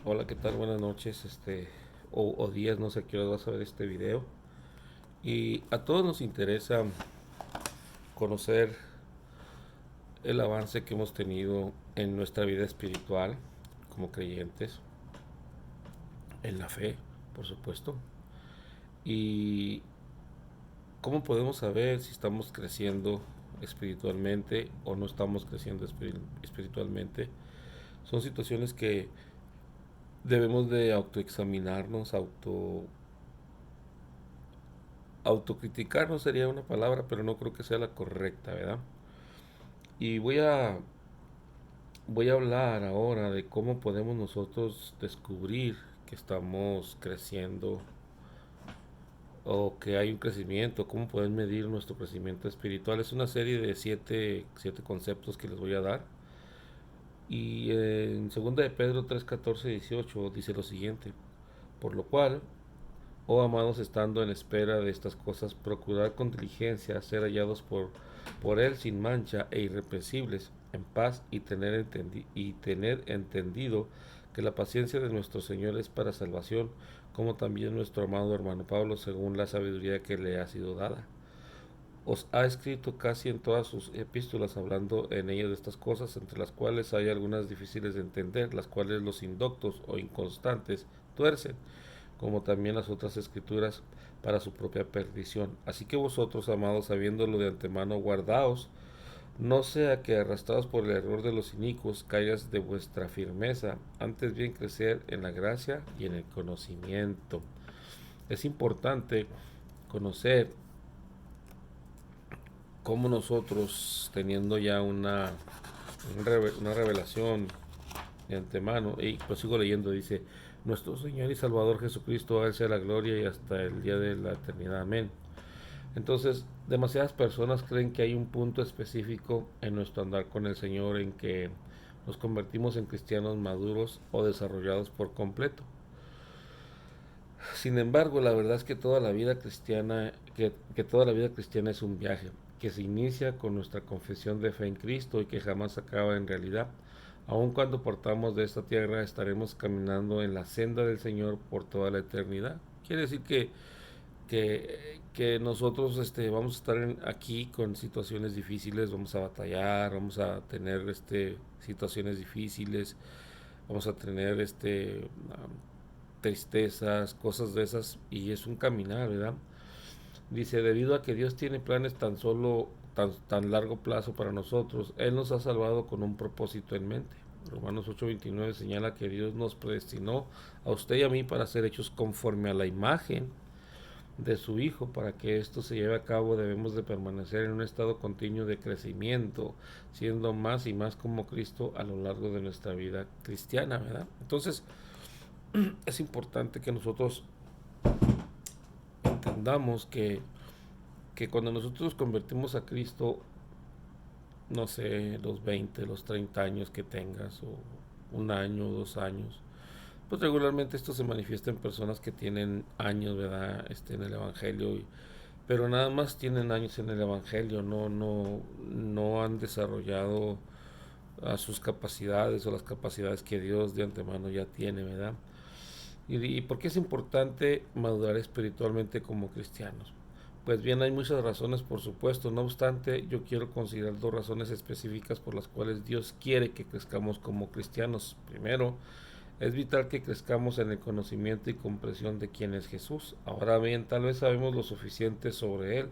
Hola, ¿qué tal? Buenas noches, o días, no sé a qué hora vas a ver este video. Y a todos nos interesa conocer el avance que hemos tenido en nuestra vida espiritual como creyentes, en la fe, por supuesto. Y cómo podemos saber si estamos creciendo espiritualmente o no estamos creciendo espiritualmente. Son situaciones que debemos de autoexaminarnos, autocriticar no sería una palabra, pero no creo que sea la correcta, ¿verdad? Y voy a hablar ahora de cómo podemos nosotros descubrir que estamos creciendo o que hay un crecimiento, cómo poder medir nuestro crecimiento espiritual. Es una serie de siete conceptos que les voy a dar. Y en 2 de Pedro 3, 14, 18 dice lo siguiente: por lo cual, oh amados, estando en espera de estas cosas, procurad con diligencia ser hallados por Él sin mancha e irreprensibles, en paz, y tener entendido que la paciencia de nuestro Señor es para salvación, como también nuestro amado hermano Pablo, según la sabiduría que le ha sido dada. Os ha escrito casi en todas sus epístolas, hablando en ellas de estas cosas, entre las cuales hay algunas difíciles de entender, las cuales los indoctos o inconstantes tuercen, como también las otras escrituras, para su propia perdición. Así que vosotros, amados, sabiéndolo de antemano, guardaos, no sea que arrastrados por el error de los inicuos caigas de vuestra firmeza, antes bien crecer en la gracia y en el conocimiento. Es importante conocer cómo nosotros, teniendo ya una revelación de antemano, y pues sigo leyendo, dice: nuestro Señor y Salvador Jesucristo, a Él sea la gloria y hasta el día de la eternidad. Amén. Entonces, demasiadas personas creen que hay un punto específico en nuestro andar con el Señor en que nos convertimos en cristianos maduros o desarrollados por completo. Sin embargo, la verdad es que toda la vida cristiana es un viaje que se inicia con nuestra confesión de fe en Cristo y que jamás acaba en realidad. Aun cuando partamos de esta tierra, estaremos caminando en la senda del Señor por toda la eternidad. Quiere decir que nosotros vamos a estar aquí con situaciones difíciles, vamos a batallar, vamos a tener situaciones difíciles, vamos a tener tristezas, cosas de esas, y es un caminar, ¿verdad? Dice: debido a que Dios tiene planes tan largo plazo para nosotros, Él nos ha salvado con un propósito en mente. Romanos 8:29 señala que Dios nos predestinó a usted y a mí para ser hechos conforme a la imagen de su Hijo. Para que esto se lleve a cabo, debemos de permanecer en un estado continuo de crecimiento, siendo más y más como Cristo a lo largo de nuestra vida cristiana, ¿verdad? Entonces, es importante que nosotros entendamos que cuando nosotros nos convertimos a Cristo, no sé, los 20 los 30 años que tengas, o un año, 2 años, pues regularmente esto se manifiesta en personas que tienen años, ¿verdad? En el Evangelio, pero nada más tienen años en el Evangelio, no han desarrollado a sus capacidades o las capacidades que Dios de antemano ya tiene, ¿verdad? ¿Y por qué es importante madurar espiritualmente como cristianos? Pues bien, hay muchas razones, por supuesto. No obstante, yo quiero considerar dos razones específicas por las cuales Dios quiere que crezcamos como cristianos. Primero, es vital que crezcamos en el conocimiento y comprensión de quién es Jesús. Ahora bien, tal vez sabemos lo suficiente sobre Él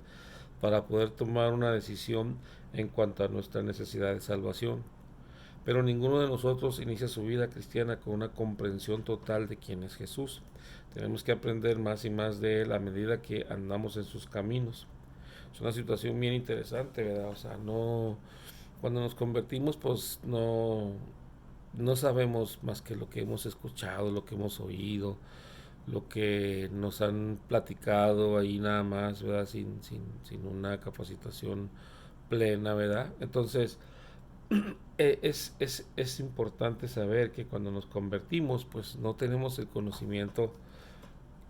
para poder tomar una decisión en cuanto a nuestra necesidad de salvación. Pero ninguno de nosotros inicia su vida cristiana con una comprensión total de quién es Jesús. Tenemos que aprender más y más de Él a medida que andamos en sus caminos. Es una situación bien interesante, ¿verdad? O sea, no, cuando nos convertimos, pues no sabemos más que lo que hemos escuchado, lo que hemos oído, lo que nos han platicado ahí nada más, ¿verdad? Sin una capacitación plena, ¿verdad? Entonces, es importante saber que cuando nos convertimos, pues no tenemos el conocimiento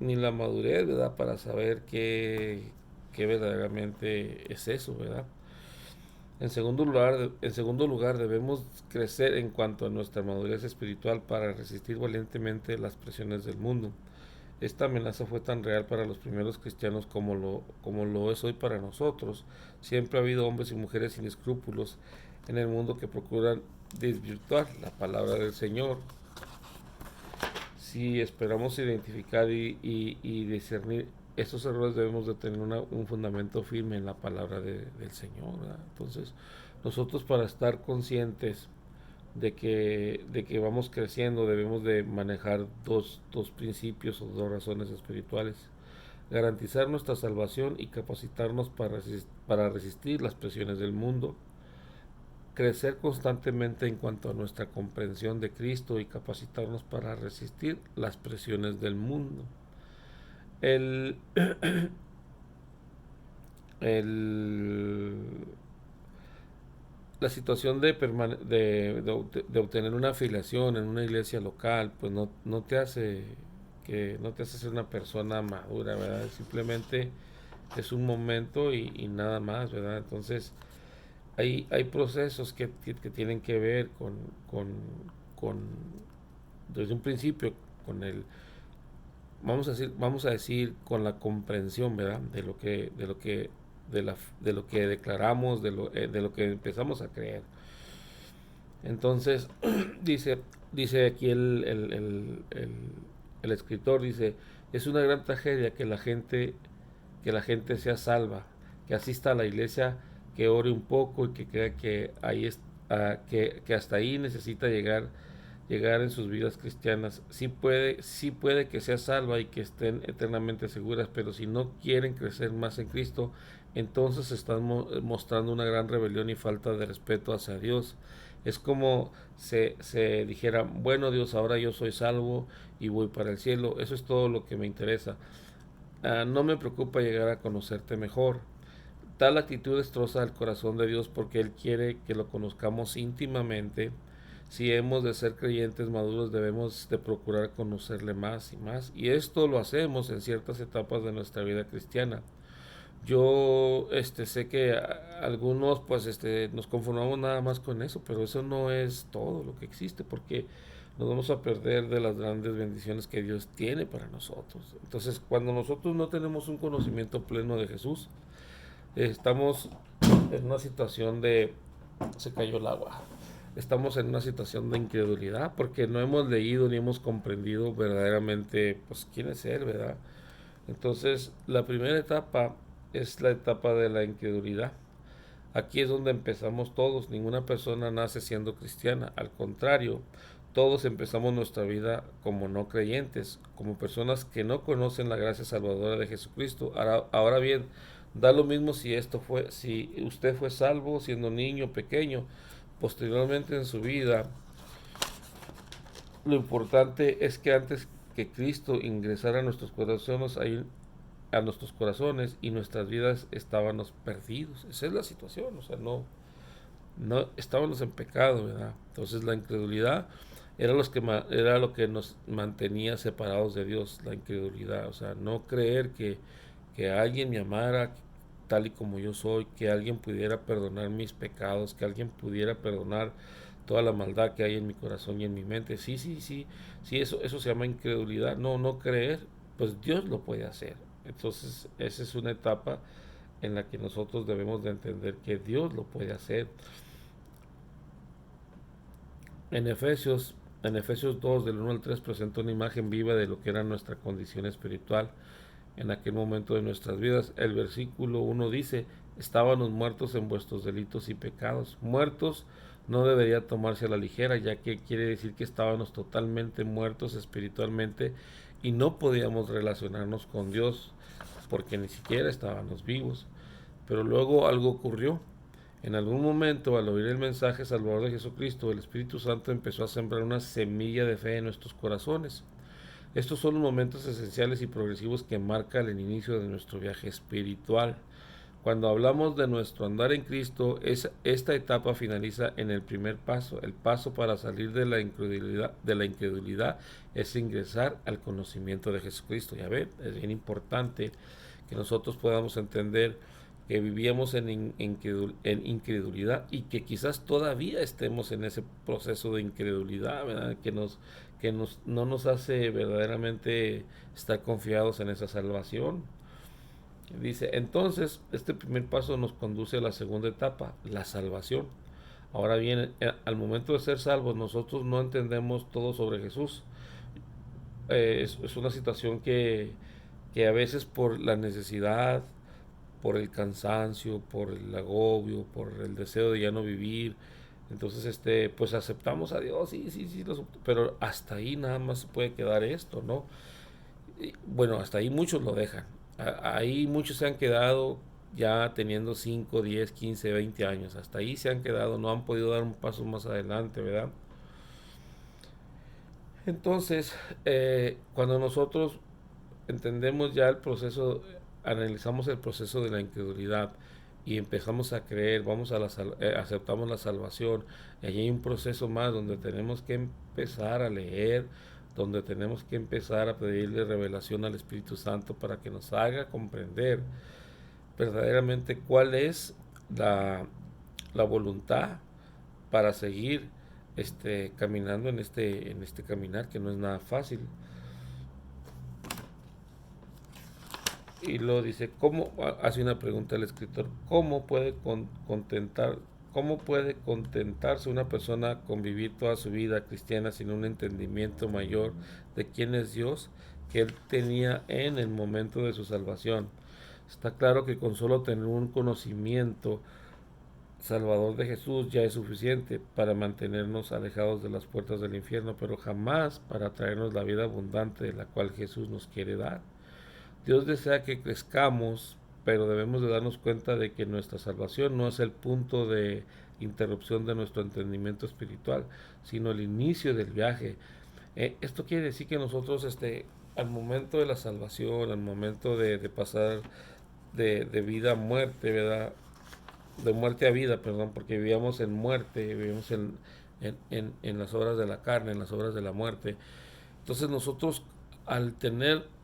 ni la madurez, ¿verdad? Para saber qué verdaderamente es eso, ¿verdad? En segundo lugar, debemos crecer en cuanto a nuestra madurez espiritual para resistir valientemente las presiones del mundo. Esta amenaza fue tan real para los primeros cristianos como lo es hoy para nosotros. Siempre ha habido hombres y mujeres sin escrúpulos en el mundo que procuran desvirtuar la palabra del Señor. Si esperamos identificar y discernir estos errores, debemos de tener un fundamento firme en la palabra del Señor, ¿verdad? Entonces, nosotros, para estar conscientes de que vamos creciendo, debemos de manejar dos principios o dos razones espirituales: garantizar nuestra salvación y capacitarnos para resistir las presiones del mundo; crecer constantemente en cuanto a nuestra comprensión de Cristo y capacitarnos para resistir las presiones del mundo. El, el, la situación de obtener una afiliación en una iglesia local, pues no te hace no te hace ser una persona madura, ¿verdad? Simplemente es un momento y nada más, ¿verdad? Entonces, hay procesos que tienen que ver con, desde un principio, con el, vamos a decir, con la comprensión, ¿verdad? De lo que declaramos, de lo que empezamos a creer. Entonces, dice, dice aquí el escritor, dice: es una gran tragedia que la gente sea salva, que asista a la iglesia, que ore un poco y que crea que ahí es, que hasta ahí necesita llegar en sus vidas cristianas. Sí puede que sea salva y que estén eternamente seguras, pero si no quieren crecer más en Cristo, entonces están mostrando una gran rebelión y falta de respeto hacia Dios. Es como se dijera: bueno, Dios, ahora yo soy salvo y voy para el cielo, eso es todo lo que me interesa. No me preocupa llegar a conocerte mejor. Tal actitud destroza el corazón de Dios, porque Él quiere que lo conozcamos íntimamente. Si hemos de ser creyentes maduros, debemos de procurar conocerle más y más, y esto lo hacemos en ciertas etapas de nuestra vida cristiana. Yo sé que algunos pues nos conformamos nada más con eso, pero eso no es todo lo que existe, porque nos vamos a perder de las grandes bendiciones que Dios tiene para nosotros. Entonces, cuando nosotros no tenemos un conocimiento pleno de Jesús, estamos en una situación de... Se cayó el agua. Estamos en una situación de incredulidad, porque no hemos leído ni hemos comprendido verdaderamente pues quién es Él, ¿verdad? Entonces, la primera etapa es la etapa de la incredulidad. Aquí es donde empezamos todos. Ninguna persona nace siendo cristiana. Al contrario, todos empezamos nuestra vida como no creyentes, como personas que no conocen la gracia salvadora de Jesucristo. Ahora bien, da lo mismo si usted fue salvo siendo niño pequeño. Posteriormente en su vida, lo importante es que antes que Cristo ingresara a nuestros corazones y nuestras vidas, estábamos perdidos. Esa es la situación, o sea, no estábamos en pecado, ¿verdad? Entonces, la incredulidad era lo que nos mantenía separados de Dios, la incredulidad, o sea, no creer que alguien me amara tal y como yo soy, que alguien pudiera perdonar mis pecados, que alguien pudiera perdonar toda la maldad que hay en mi corazón y en mi mente. Sí, eso se llama incredulidad, no creer. Pues Dios lo puede hacer. Entonces, esa es una etapa en la que nosotros debemos de entender que Dios lo puede hacer. En Efesios, en Efesios 2, del 1 al 3, presenta una imagen viva de lo que era nuestra condición espiritual en aquel momento de nuestras vidas. El versículo 1 dice: estábamos muertos en vuestros delitos y pecados. Muertos no debería tomarse a la ligera, ya que quiere decir que estábamos totalmente muertos espiritualmente y no podíamos relacionarnos con Dios, porque ni siquiera estábamos vivos. Pero luego algo ocurrió. En algún momento, al oír el mensaje salvador de Jesucristo, el Espíritu Santo empezó a sembrar una semilla de fe en nuestros corazones. Estos son los momentos esenciales y progresivos que marcan el inicio de nuestro viaje espiritual. Cuando hablamos de nuestro andar en Cristo, esta etapa finaliza en el primer paso. El paso para salir de la incredulidad es ingresar al conocimiento de Jesucristo. Ya ven, es bien importante que nosotros podamos entender que vivíamos en incredulidad y que quizás todavía estemos en ese proceso de incredulidad, ¿verdad? No nos hace verdaderamente estar confiados en esa salvación. Dice, entonces, este primer paso nos conduce a la segunda etapa, la salvación. Ahora bien, al momento de ser salvos, nosotros no entendemos todo sobre Jesús. Es una situación que a veces por la necesidad, por el cansancio, por el agobio, por el deseo de ya no vivir, entonces pues aceptamos a Dios, sí, sí, sí, pero hasta ahí nada más se puede quedar esto, ¿no? Y, bueno, hasta ahí muchos lo dejan. Ahí muchos se han quedado ya teniendo 5 10 15 20 años. Hasta ahí se han quedado, no han podido dar un paso más adelante, ¿verdad? Entonces, cuando nosotros entendemos ya el proceso, analizamos el proceso de la incredulidad y empezamos a creer, aceptamos la salvación, y allí hay un proceso más donde tenemos que empezar a leer, donde tenemos que empezar a pedirle revelación al Espíritu Santo para que nos haga comprender verdaderamente cuál es la, la voluntad para seguir caminando en este caminar que no es nada fácil. Y luego dice, ¿cómo? Hace una pregunta el escritor, cómo puede contentarse una persona con vivir toda su vida cristiana sin un entendimiento mayor de quién es Dios que él tenía en el momento de su salvación? Está claro que con solo tener un conocimiento salvador de Jesús ya es suficiente para mantenernos alejados de las puertas del infierno, pero jamás para traernos la vida abundante de la cual Jesús nos quiere dar. Dios desea que crezcamos, pero debemos de darnos cuenta de que nuestra salvación no es el punto de interrupción de nuestro entendimiento espiritual, sino el inicio del viaje. Esto quiere decir que nosotros, al momento de la salvación, al momento de pasar de vida a muerte, ¿verdad? De muerte a vida, perdón, porque vivíamos en muerte, vivíamos en las obras de la carne, en las obras de la muerte. Entonces nosotros, al tener,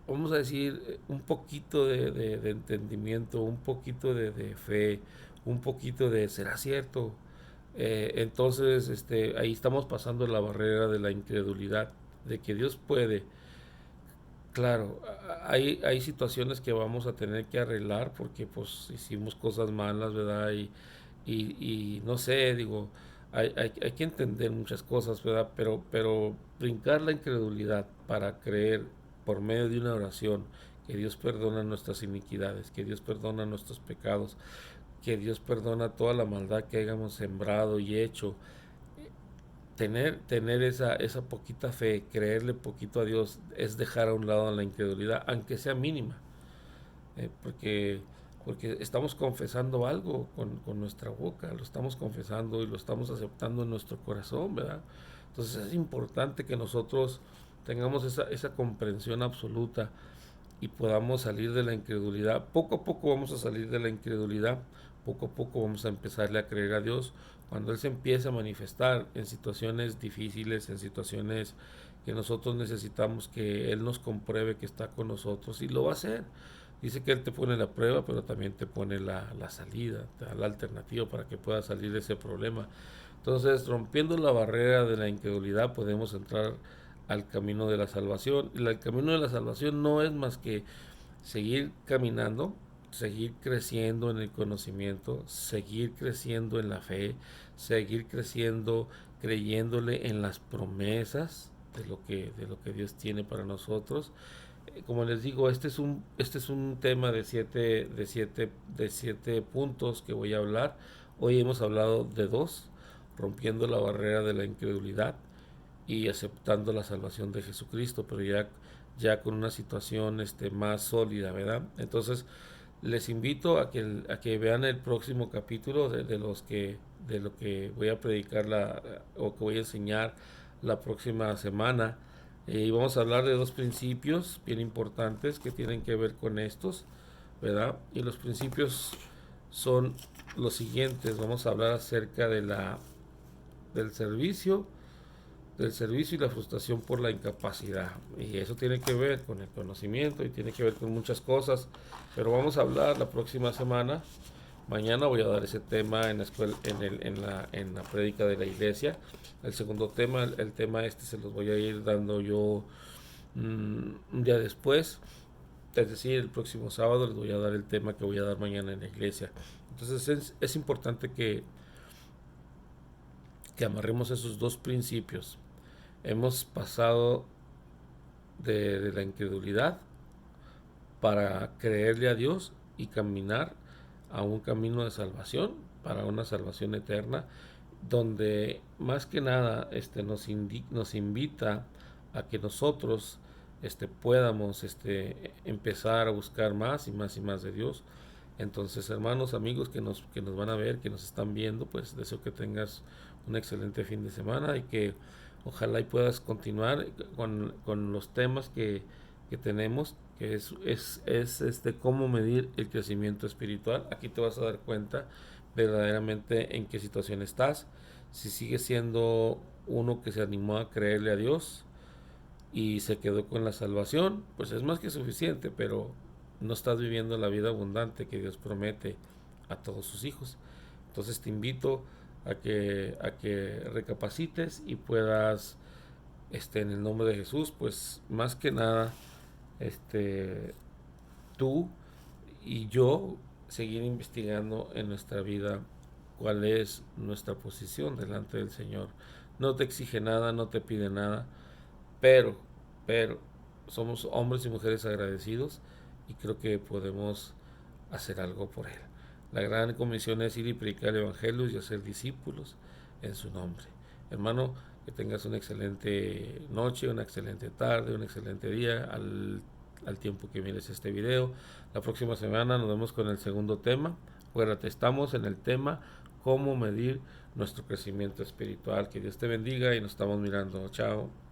vamos a decir, un poquito de entendimiento, un poquito de fe, un poquito de, ¿será cierto? Entonces, ahí estamos pasando la barrera de la incredulidad, de que Dios puede. Claro, hay situaciones que vamos a tener que arreglar porque pues hicimos cosas malas, ¿verdad? Y no sé, digo, hay que entender muchas cosas, ¿verdad? Pero brincar la incredulidad para creer por medio de una oración que Dios perdona nuestras iniquidades, que Dios perdona nuestros pecados, que Dios perdona toda la maldad que hayamos sembrado y hecho, tener esa poquita fe, creerle poquito a Dios, es dejar a un lado la incredulidad, aunque sea mínima, porque, porque estamos confesando algo con nuestra boca, lo estamos confesando y lo estamos aceptando en nuestro corazón, ¿verdad? Entonces es importante que nosotros tengamos esa comprensión absoluta y podamos salir de la incredulidad. Poco a poco vamos a salir de la incredulidad, poco a poco vamos a empezarle a creer a Dios. Cuando Él se empieza a manifestar en situaciones difíciles, en situaciones que nosotros necesitamos que Él nos compruebe que está con nosotros, y lo va a hacer. Dice que Él te pone la prueba, pero también te pone la salida, te da la alternativa para que puedas salir de ese problema. Entonces, rompiendo la barrera de la incredulidad, podemos entrar al camino de la salvación. Y el camino de la salvación no es más que seguir caminando, seguir creciendo en el conocimiento, seguir creciendo en la fe, seguir creciendo creyéndole en las promesas de lo que Dios tiene para nosotros. Como les digo, este es un tema de siete puntos que voy a hablar. Hoy hemos hablado de dos: rompiendo la barrera de la incredulidad y aceptando la salvación de Jesucristo, pero ya con una situación más sólida, ¿verdad? Entonces, les invito a que vean el próximo capítulo de lo que voy a predicar o que voy a enseñar la próxima semana. Y vamos a hablar de dos principios bien importantes que tienen que ver con estos, ¿verdad? Y los principios son los siguientes. Vamos a hablar acerca del servicio, del servicio y la frustración por la incapacidad. Y eso tiene que ver con el conocimiento y tiene que ver con muchas cosas. Pero vamos a hablar la próxima semana. Mañana voy a dar ese tema en la escuela, en la prédica de la iglesia. El segundo tema, el tema este se los voy a ir dando yo un día después. Es decir, el próximo sábado les voy a dar el tema que voy a dar mañana en la iglesia. Entonces es importante que amarremos esos dos principios. Hemos pasado de la incredulidad para creerle a Dios y caminar a un camino de salvación, para una salvación eterna, donde más que nada nos invita a que nosotros podamos empezar a buscar más y más y más de Dios. Entonces, hermanos, amigos que nos van a ver, que nos están viendo, pues deseo que tengas un excelente fin de semana y que ojalá y puedas continuar con los temas que tenemos, que es cómo medir el crecimiento espiritual. Aquí te vas a dar cuenta verdaderamente en qué situación estás. Si sigues siendo uno que se animó a creerle a Dios y se quedó con la salvación, pues es más que suficiente, pero no estás viviendo la vida abundante que Dios promete a todos sus hijos. Entonces te invito a que recapacites y puedas, en el nombre de Jesús, pues más que nada, tú y yo seguir investigando en nuestra vida cuál es nuestra posición delante del Señor. No te exige nada, no te pide nada, pero, pero somos hombres y mujeres agradecidos y creo que podemos hacer algo por Él. La gran comisión es ir y predicar el Evangelio y hacer discípulos en su nombre. Hermano, que tengas una excelente noche, una excelente tarde, un excelente día al tiempo que mires este video. La próxima semana nos vemos con el segundo tema. Acuérdate, estamos en el tema cómo medir nuestro crecimiento espiritual. Que Dios te bendiga y nos estamos mirando. Chao.